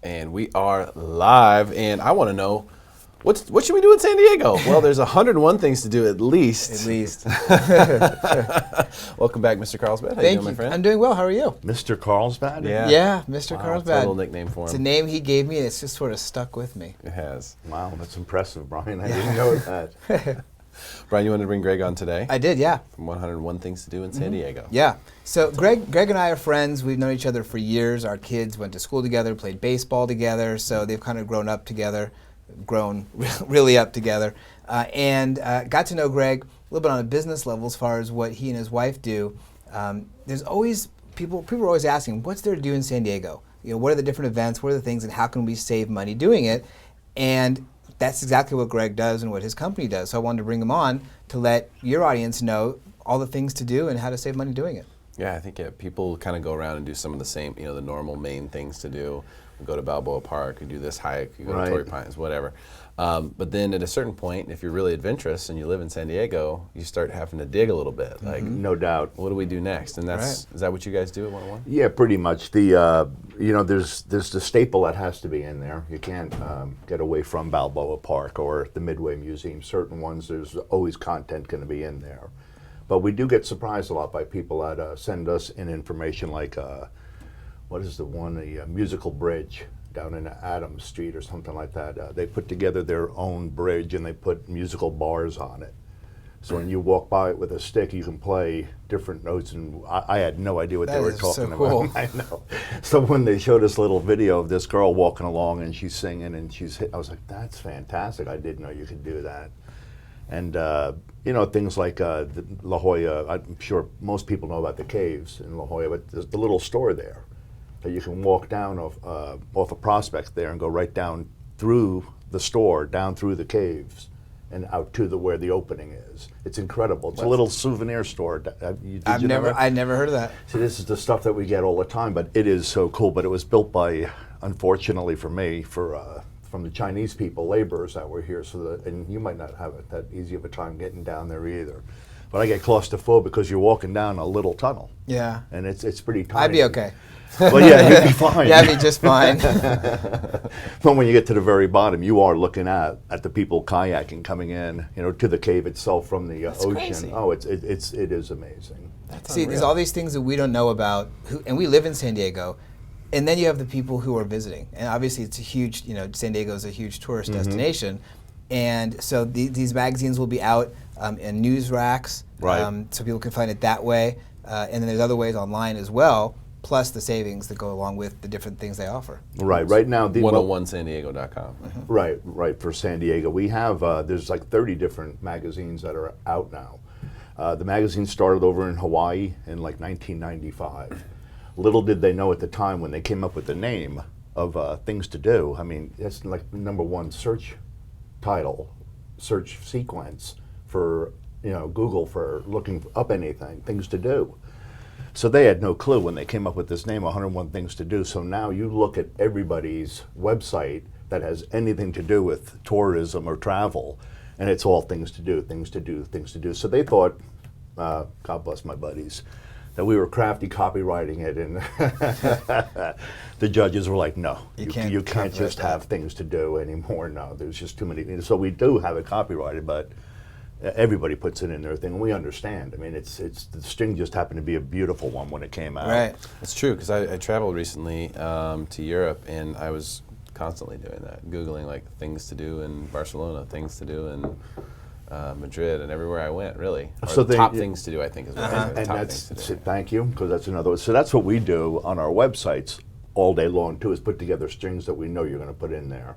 And we are live, and I want to know, what should we do in San Diego? Well, there's 101 things to do at least. At least. Welcome back, Mr. Carlsbad. How Thank you doing, my friend? I'm doing well. How are you? Mr. Carlsbad? Yeah, Mr. Wow, Carlsbad. total nickname for him. It's a name he gave me, and it's just sort of stuck with me. It has. Wow, that's impressive, Brian. I didn't know that. Brian, you wanted to bring Greg on today? I did, yeah. From 101 Things to Do in San Diego. Yeah. So Greg and I are friends. We've known each other for years. Our kids went to school together, played baseball together, so they've kind of grown up together, grown really up together, and got to know Greg a little bit on a business level as far as what he and his wife do. There's always people are always asking, what's there to do in San Diego? You know, what are the different events? What are the things, and how can we save money doing it? And that's exactly what Greg does and what his company does. So I wanted to bring him on to let your audience know all the things to do and how to save money doing it. Yeah, I think people kind of go around and do some of the same, the normal main things to do. We go to Balboa Park, you do this hike, you go to Torrey Pines, whatever. But then at a certain point, if you're really adventurous and you live in San Diego, you start having to dig a little bit. Like, no doubt. What do we do next? And is that what you guys do at 101? Yeah, pretty much. There's the staple that has to be in there. You can't get away from Balboa Park or the Midway Museum. Certain ones, there's always content going to be in there. But we do get surprised a lot by people that send us in information like, what is the one, the musical bridge down in Adams Street or something like that. They put together their own bridge and they put musical bars on it. So when you walk by it with a stick, you can play different notes, and I had no idea what they were talking so cool. about. I know. So when they showed us a little video of this girl walking along and she's singing and I was like, that's fantastic. I didn't know you could do that. And things like La Jolla, I'm sure most people know about the caves in La Jolla, but there's the little store there that you can walk down off a Prospect there and go right down through the store, down through the caves, and out to where the opening is. It's incredible. It's a little souvenir store. I've never heard of that. See, this is the stuff that we get all the time, but it is so cool. But it was built by, unfortunately for me, from the Chinese people, laborers that were here. And you might not have that easy of a time getting down there either. But I get claustrophobic because you're walking down a little tunnel. Yeah. And it's pretty tiny. I'd be okay. Well, yeah, you'd be fine. Yeah, I'd be just fine. But when you get to the very bottom, you are looking at the people kayaking coming in, to the cave itself from the ocean. Crazy. Oh, it is amazing. See, there's all these things that we don't know about, and we live in San Diego, and then you have the people who are visiting. And obviously it's a huge, San Diego is a huge tourist destination. And so these magazines will be out in news racks, so people can find it that way. And then there's other ways online as well, plus the savings that go along with the different things they offer. Right now. 101sandiego.com. Right, for San Diego. We have, there's like 30 different magazines that are out now. The magazine started over in Hawaii in like 1995. Little did they know at the time when they came up with the name of Things to Do. I mean, that's like the #1 search title, search sequence for Google for looking up anything, things to do. So they had no clue when they came up with this name, 101 Things to Do. So now you look at everybody's website that has anything to do with tourism or travel, and it's all things to do, things to do, things to do. So they thought, God bless my buddies, that we were crafty copywriting it, and the judges were like, no, you can't just have things to do anymore. No, there's just too many. So we do have it copyrighted, but everybody puts it in their thing. We understand. I mean, it's the string just happened to be a beautiful one when it came out. Right. It's true, because I traveled recently to Europe, and I was constantly doing that, Googling like things to do in Barcelona, things to do in Madrid, and everywhere I went, really. Or So top things to do, I think, is what I said. And Top that's things to do. thank you, because that's another. So that's what we do on our websites all day long too, is put together strings that we know you're going to put in there.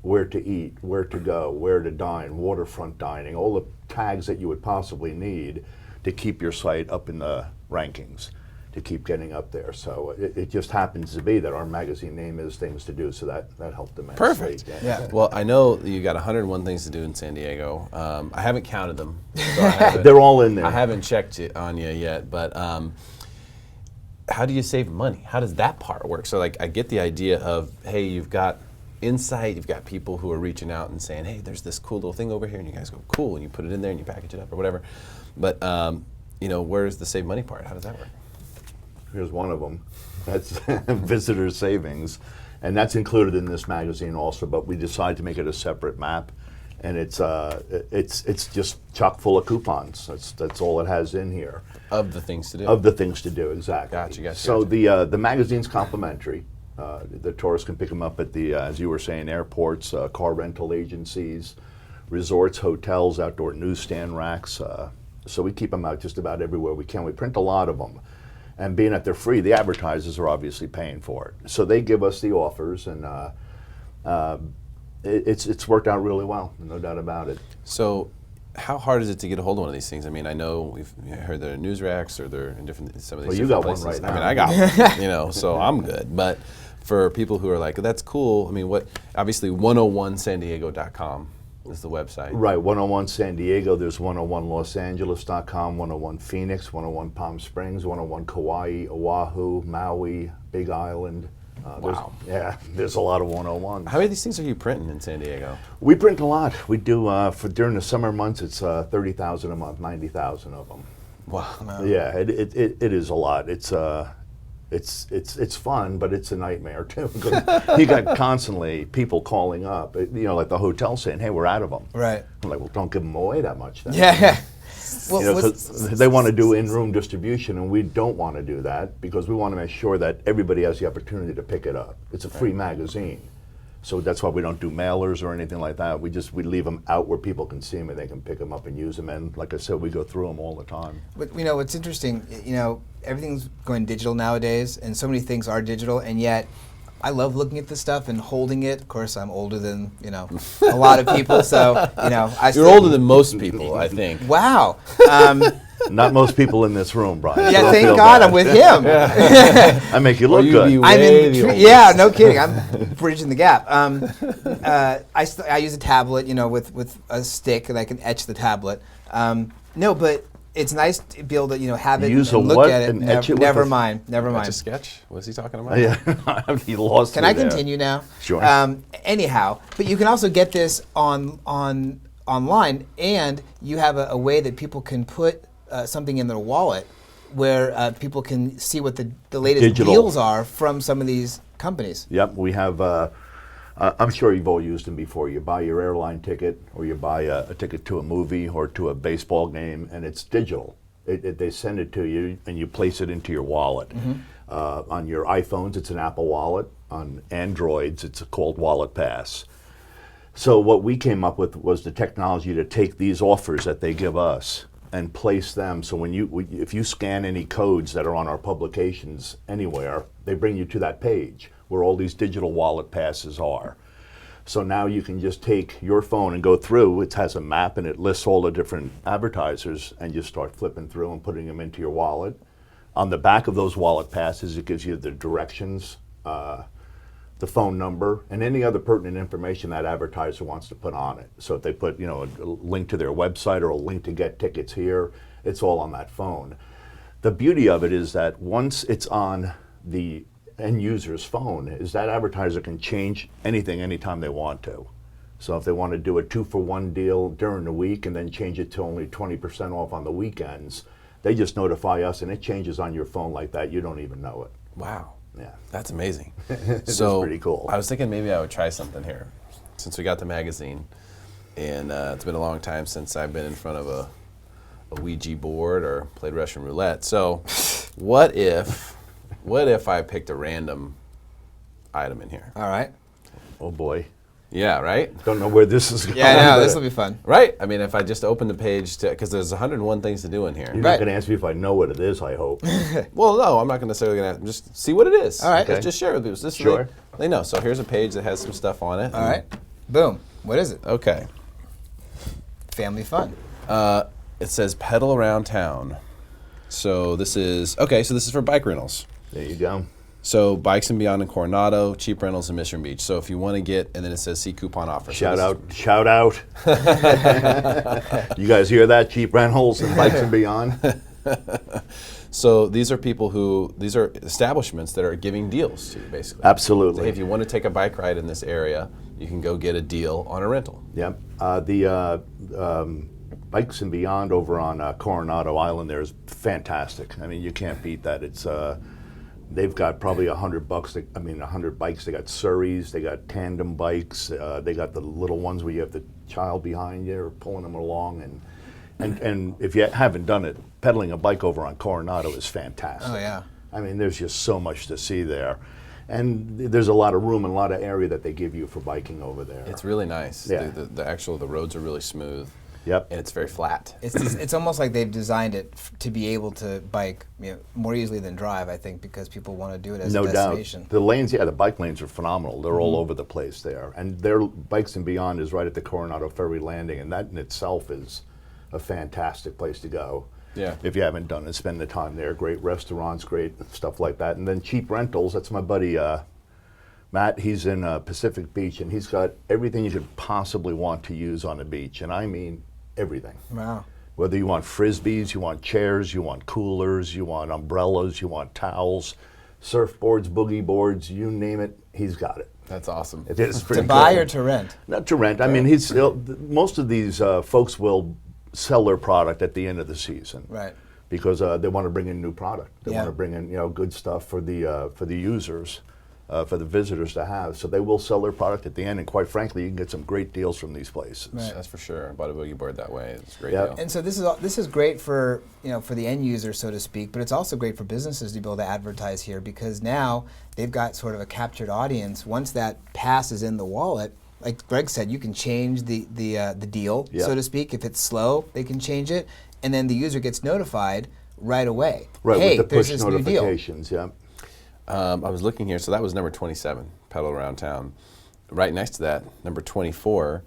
Where to eat, where to go, where to dine, waterfront dining, all the tags that you would possibly need to keep your site up in the rankings, to keep getting up there. So it just happens to be that our magazine name is Things to Do, so that helped immensely. Perfect. Yeah. Well, I know you got 101 things to do in San Diego. I haven't counted them. So They're all in there. I haven't checked it on you yet, but how do you save money? How does that part work? So, like, I get the idea of, hey, you've got insight, you've got people who are reaching out and saying, hey, there's this cool little thing over here, and you guys go, cool, and you put it in there and you package it up or whatever. But where's the save money part? How does that work? Here's one of them. That's visitor savings. And that's included in this magazine also, but we decided to make it a separate map. And it's just chock full of coupons. That's all it has in here. Of the things to do. Of the things to do, exactly. Gotcha. So the magazine's complimentary. The tourists can pick them up at the, as you were saying, airports, car rental agencies, resorts, hotels, outdoor newsstand racks. So we keep them out just about everywhere we can. We print a lot of them. And being that they're free, the advertisers are obviously paying for it. So they give us the offers, and it's worked out really well, no doubt about it. So how hard is it to get a hold of one of these things? I mean, I know we've heard they're in news racks or they're in some of these different places. Well, you got one right now. I mean, I got one, so I'm good. But for people who are like, that's cool, I mean, obviously 101sandiego.com is the website. Right, 101 San Diego, there's 101losangeles.com, 101 Phoenix, 101 Palm Springs, 101 Kauai, Oahu, Maui, Big Island. Wow. There's a lot of 101s. How many of these things are you printing in San Diego? We print a lot. We do, during the summer months, it's 30,000 a month, 90,000 of them. Wow. Yeah, it is a lot. It's fun, but it's a nightmare too. You got constantly people calling up, like the hotel saying, "Hey, we're out of them." Right. I'm like, well, don't give them away that much then. Yeah. Well, 'cause they want to do in-room distribution, and we don't want to do that because we want to make sure that everybody has the opportunity to pick it up. It's a free magazine. So that's why we don't do mailers or anything like that. We leave them out where people can see them and they can pick them up and use them. And like I said, we go through them all the time. But what's interesting, everything's going digital nowadays, and so many things are digital, and yet I love looking at this stuff and holding it. Of course, I'm older than a lot of people, so You're older than most people, I think. Wow. Not most people in this room, Brian. Yeah, Don't thank feel God bad. I'm with him. I make you look good. I'm in. Yeah, no kidding. I'm bridging the gap. I use a tablet, with a stick, and I can etch the tablet. No, but it's nice to be able to have it Use and a look what at it. and etch it with Never a- mind. Never Etch mind. a sketch? What's he talking about? Yeah, he lost Can me I there. continue now? Sure. Anyhow, but you can also get this online, and you have a way that people can put something in their wallet where people can see what the latest Digital. deals are from some of these companies. Yep, we have, I'm sure you've all used them before. You buy your airline ticket or you buy a ticket to a movie or to a baseball game, and it's digital. They send it to you and you place it into your wallet. On your iPhones, it's an Apple Wallet. On Androids, it's called Wallet Pass. So what we came up with was the technology to take these offers that they give us and place them. So if you scan any codes that are on our publications anywhere, they bring you to that page where all these digital wallet passes are. So now you can just take your phone and go through. It has a map and it lists all the different advertisers, and you start flipping through and putting them into your wallet. On the back of those wallet passes, it gives you the directions, the phone number, and any other pertinent information that advertiser wants to put on it. So if they put, a link to their website or a link to get tickets here, it's all on that phone. The beauty of it is that once it's on the end user's phone, is that advertiser can change anything anytime they want to. So if they want to do a 2-for-1 deal during the week and then change it to only 20% off on the weekends, they just notify us and it changes on your phone like that. You don't even know it. Wow. Yeah. That's amazing. It's So pretty cool. I was thinking maybe I would try something here since we got the magazine. And it's been a long time since I've been in front of a Ouija board or played Russian roulette. So what if I picked a random item in here? All right. Oh boy. Yeah, right? Don't know where this is going. Yeah, I know. This will be fun. Right? I mean, if I just open the page because there's 101 things to do in here. You're Right. not going to ask me if I know what it is, I hope. Well, no, I'm not necessarily going to just see what it is. All right. Let's just share with people. Sure. They know. So here's a page that has some stuff on it. All right. Boom. What is it? Okay. Family fun. It says pedal around town. So this is for bike rentals. There you go. So Bikes and Beyond in Coronado, cheap rentals in Mission Beach. So if you want to get, and then it says see coupon offer. Shout out. You guys hear that? Cheap rentals and Bikes and Beyond. So these are these are establishments that are giving deals to you, basically. Absolutely. So, hey, if you want to take a bike ride in this area, you can go get a deal on a rental. Yep. The Bikes and Beyond over on Coronado Island there is fantastic. I mean, you can't beat that. It's They've got probably $100. 100 bikes. They got Surreys. They got tandem bikes. They got the little ones where you have the child behind you or pulling them along. And if you haven't done it, pedaling a bike over on Coronado is fantastic. Oh yeah. I mean, there's just so much to see there. And there's a lot of room and a lot of area that they give you for biking over there. It's really nice. Yeah. The roads are really smooth. Yep. And it's very flat. It's almost like they've designed it to be able to bike more easily than drive, I think, because people want to do it as a destination. No doubt. The lanes, the bike lanes are phenomenal. They're all over the place there. And their Bikes and Beyond is right at the Coronado Ferry Landing, and that in itself is a fantastic place to go. Yeah. If you haven't done it, spend the time there. Great restaurants, great stuff like that. And then cheap rentals, that's my buddy Matt. He's in Pacific Beach, and he's got everything you could possibly want to use on the beach. And I mean everything. Wow. Whether you want frisbees, you want chairs, you want coolers, you want umbrellas, you want towels, surfboards, boogie boards, you name it, he's got it. That's awesome. It is pretty To buy cool. or to rent? Not to rent. I mean, most of these folks will sell their product at the end of the season, Right. Because they want to bring in new product. They Yeah. want to bring in good stuff for the users, for the visitors to have. So they will sell their product at the end, and quite frankly, you can get some great deals from these places. Right. That's for sure. I bought a boogie board that way. It's a great Yep. deal. And so this is great for for the end user, so to speak, but it's also great for businesses to be able to advertise here, because now they've got sort of a captured audience. Once that pass is in the wallet, like Greg said, you can change the deal, Yep. so to speak. If it's slow, they can change it, and then the user gets notified right away. Right, Hey, with the there's push this new deal. notifications, yeah. I was looking here, so that was number 27, Pedal Around Town. Right next to that, number 24,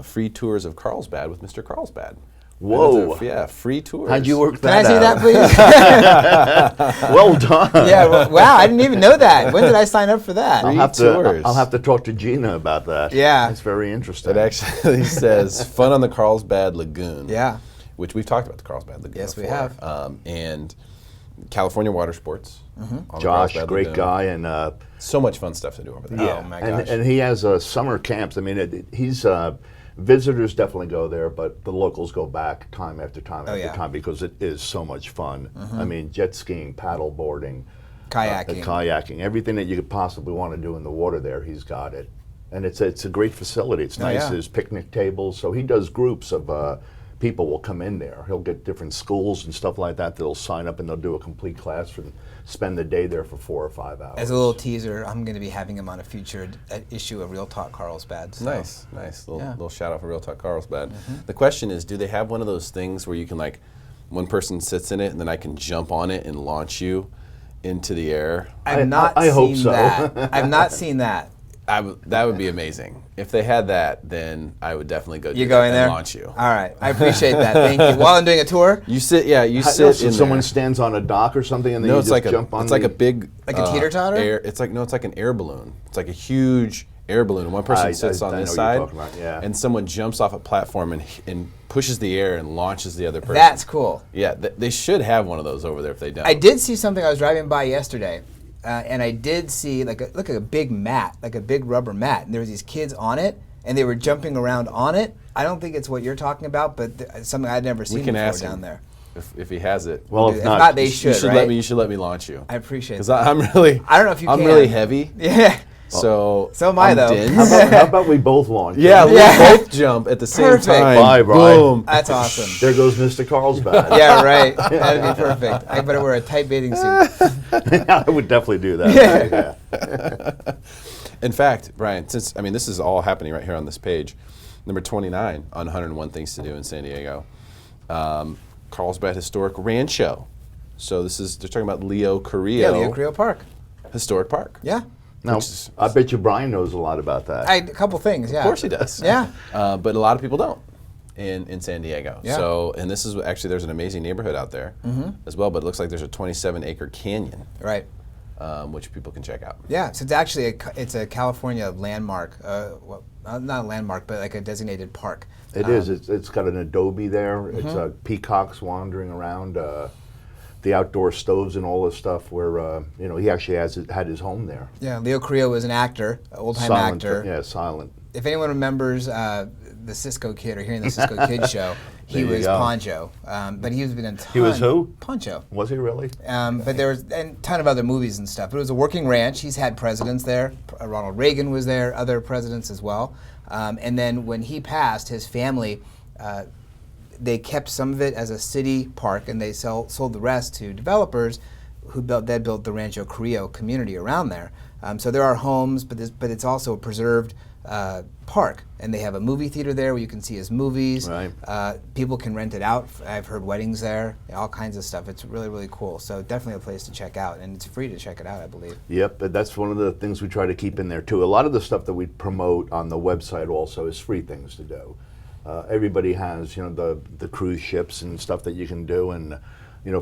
free tours of Carlsbad with Mr. Carlsbad. Whoa. Yeah, free tours. How'd you work Can I that see out? that, please? Well done. Yeah, wow, I didn't even know that. When did I sign up for that? Free I'll have to talk to Gina about that. Yeah. It's very interesting. It actually says fun on the Carlsbad Lagoon. Yeah. Which we've talked about the Carlsbad Lagoon Yes, we before. have. And California Water Sports. on the Josh, Carlsbad great Lagoon. guy, and So much fun stuff to do over there. Oh, my gosh. and he has summer camps. I mean, he's visitors definitely go there, but the locals go back time after time after yeah. time because it is so much fun. I mean, jet skiing, paddle boarding, Kayaking. everything that you could possibly want to do in the water there, he's got it. And it's a great facility. It's nice. yeah. There's picnic tables. So he does groups of people will come in there. He'll get different schools and stuff like that. They'll sign up and they'll do a complete class and spend the day there for 4 or 5 hours. As a little teaser, I'm going to be having him on a featured issue of Real Talk Carlsbad. So. Nice. Yeah. Little shout out for Real Talk Carlsbad. The question is, do they have one of those things where you can one person sits in it and then I can jump on it and launch you into the air? I've not I seen hope so. that. I've not seen that. That would be amazing. If they had that, then I would definitely go. You're going and there? launch you. All right. I appreciate that. Thank you. While I'm doing a tour? You sit. Yeah, you So sit in someone there. stands on a dock or something and then No, you it's just like jump on it's like a big Like a teeter-totter? It's like an air balloon. It's like a huge air balloon. One person sits on I this know what side, you're talking about, yeah. and someone jumps off a platform and pushes the air and launches the other person. That's cool. Yeah, they should have one of those over there if they don't. I did see something. I was driving by yesterday, and I did see like a big mat, like a big rubber mat, and there was these kids on it, and they were jumping around on it. I don't think it's what you're talking about, but something I'd never seen We can before ask down him there. if he has it. Well, If not, they should. Right? You should let me launch you. I appreciate Because that. I'm really. I don't know if you I'm can. really heavy. Yeah. So am I, I'm though. dense. How about we both launch? Yeah, we Yeah. both jump at the same Perfect. time. Bye, Bryan. Boom. That's awesome. There goes Mr. Carlsbad. Yeah, right. That'd be perfect. I better wear a tight bathing suit. I would definitely do that. Yeah. In fact, Bryan, this is all happening right here on this page. Number 29 on 101 Things to Do in San Diego. Carlsbad Historic Rancho. So they're talking about Leo Carrillo Yeah, Leo Carrillo Park. Historic Park. Yeah. Now, Which is- I bet you Bryan knows a lot about that. A couple things, yeah. Of course he does. Yeah. But a lot of people don't in San Diego. Yeah. So, and this is actually, there's an amazing neighborhood out there as well, but it looks like there's a 27-acre canyon, Right. which people can check out. Yeah, so it's actually a California landmark, not a landmark, but like a designated park. It is. It's got an adobe there. It's peacocks wandering around. the outdoor stoves and all this stuff. Where he actually had his home there. Yeah, Leo Carrillo was an actor, an old-time Silent, actor. yeah, silent. If anyone remembers the Cisco Kid or hearing the Cisco Kid show, he There you was go. Poncho. But he was in a ton. He was who? Poncho. Was he really? But there was a ton of other movies and stuff. But it was a working ranch. He's had presidents there. Ronald Reagan was there, other presidents as well. And then when he passed, his family, they kept some of it as a city park, and they sold the rest to developers who built the Rancho Carrillo community around there. So there are homes, but it's also a preserved park, and they have a movie theater there where you can see his movies. Right. People can rent it out. I've heard weddings there, all kinds of stuff. It's really, really cool. So definitely a place to check out, and it's free to check it out, I believe. Yep, but that's one of the things we try to keep in there too. A lot of the stuff that we promote on the website also is free things to do. Everybody has, the cruise ships and stuff that you can do, and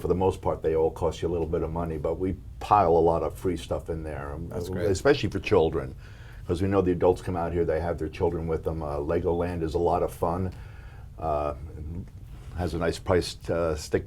for the most part, they all cost you a little bit of money. But we pile a lot of free stuff in there, That's great. especially for children, because we know the adults come out here, they have their children with them. Legoland is a lot of fun. Has a nice price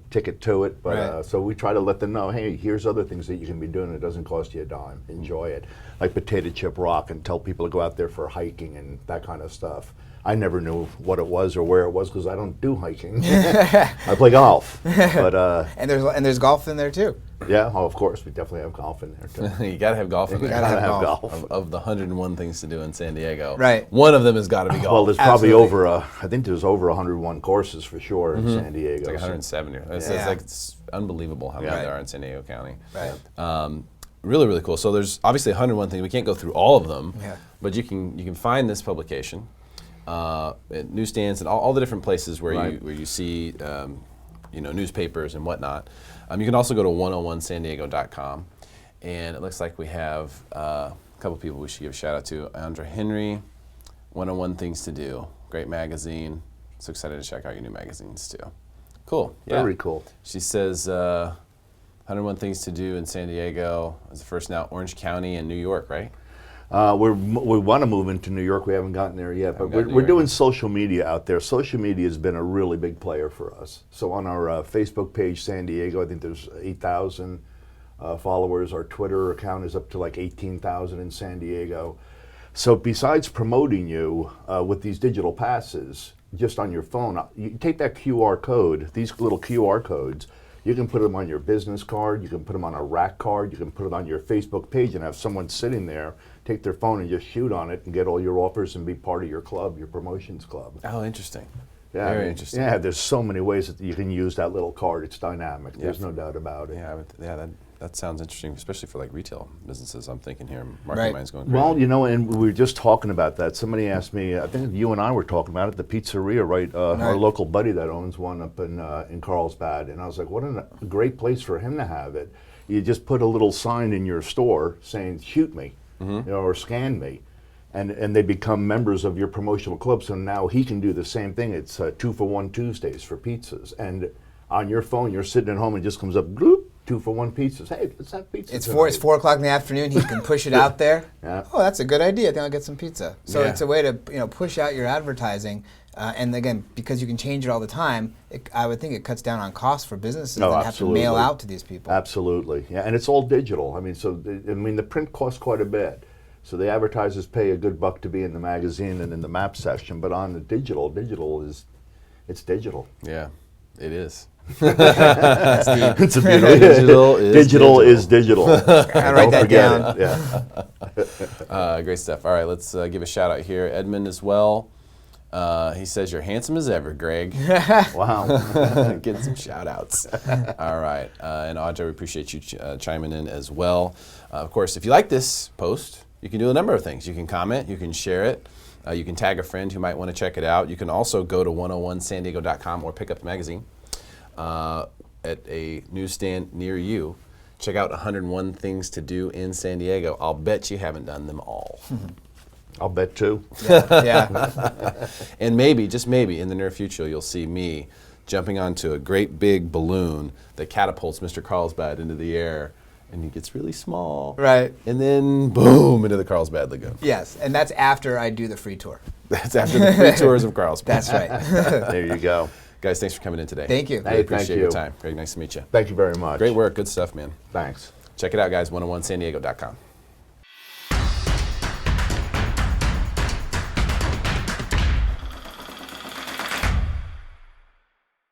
ticket to it, but Right. so we try to let them know, hey, here's other things that you can be doing. It doesn't cost you a dime. Enjoy it, like Potato Chip Rock, and tell people to go out there for hiking and that kind of stuff. I never knew what it was or where it was because I don't do hiking. I play golf, but And there's golf in there too. yeah, of course, we definitely have golf in there too. You got to have golf in there. gotta have golf. Of the 101 things to do in San Diego, Right. one of them has got to be golf. Well, there's probably Absolutely. I think there's over 101 courses for sure in San Diego. It's like so- 170. Yeah. It's unbelievable how many Right. there are in San Diego County. Right. Really, really cool. So there's obviously 101 things. We can't go through all of them, Yeah. but you can find this publication at newsstands and all the different places where Right. you see newspapers and whatnot. You can also go to 101sandiego.com, and it looks like we have a couple people we should give a shout out to. Andra Henry, 101 Things to Do, great magazine. So excited to check out your new magazines too. Cool. Yeah. Very cool. She says 101 Things to Do in San Diego is the first now Orange County and New York, right? We want to move into New York. We haven't gotten there yet, but Haven't gotten we're there doing yet. social media out there. Social media has been a really big player for us. So on our Facebook page, San Diego, I think there's 8,000 followers. Our Twitter account is up to like 18,000 in San Diego. So besides promoting you with these digital passes, just on your phone, you take that QR code, these little QR codes, you can put them on your business card, you can put them on a rack card, you can put it on your Facebook page and have someone sitting there, take their phone and just shoot on it and get all your offers and be part of your club, your promotions club. Oh, interesting. Yeah, Very interesting. Yeah, there's so many ways that you can use that little card. It's dynamic. There's no doubt about it. Yeah, that sounds interesting, especially for like retail businesses. I'm thinking here, Right. market mind's going crazy. Well, and we were just talking about that. Somebody asked me, I think you and I were talking about it, the pizzeria, right? Our local buddy that owns one up in Carlsbad. And I was like, what a great place for him to have it. You just put a little sign in your store saying, shoot me, or scan me. And they become members of your promotional club. So now he can do the same thing. It's 2-for-1 Tuesdays for pizzas. And on your phone, you're sitting at home and it just comes up, bloop, 2-for-1 pizzas. Hey, let's have pizza. It's tonight. 4 o'clock in the afternoon. He can push it out there. Yeah. Oh, that's a good idea. I think I'll get some pizza. So Yeah. it's a way to push out your advertising. And again, because you can change it all the time, I would think it cuts down on costs for businesses Oh, that have to mail absolutely. out to these people. Absolutely, yeah, and it's all digital. I mean, the print costs quite a bit. So the advertisers pay a good buck to be in the magazine and in the map section, but on the digital it's digital. Yeah, it is. It's a beautiful. Digital is digital. Gotta write Don't that forget down. it. Yeah. Great stuff. All right, let's give a shout out here. Edmund as well. He says, you're handsome as ever, Greg. Wow. Getting some shout outs. All right. And Audrey, we appreciate you chiming in as well. Of course, if you like this post, you can do a number of things. You can comment, you can share it, you can tag a friend who might want to check it out. You can also go to 101sandiego.com or pick up the magazine at a newsstand near you. Check out 101 Things to Do in San Diego. I'll bet you haven't done them all. I'll bet too. Yeah. And maybe, just maybe, in the near future, you'll see me jumping onto a great big balloon that catapults Mr. Carlsbad into the air, and he gets really small. Right. And then, boom, into the Carlsbad Lagoon. Yes, and that's after I do the free tour. That's after the free tours of Carlsbad. That's right. There you go. Guys, thanks for coming in today. Thank you. Really Hey, thank appreciate your you. time. Very nice to meet you. Thank you very much. Great work. Good stuff, man. Thanks. Check it out, guys. 101sandiego.com.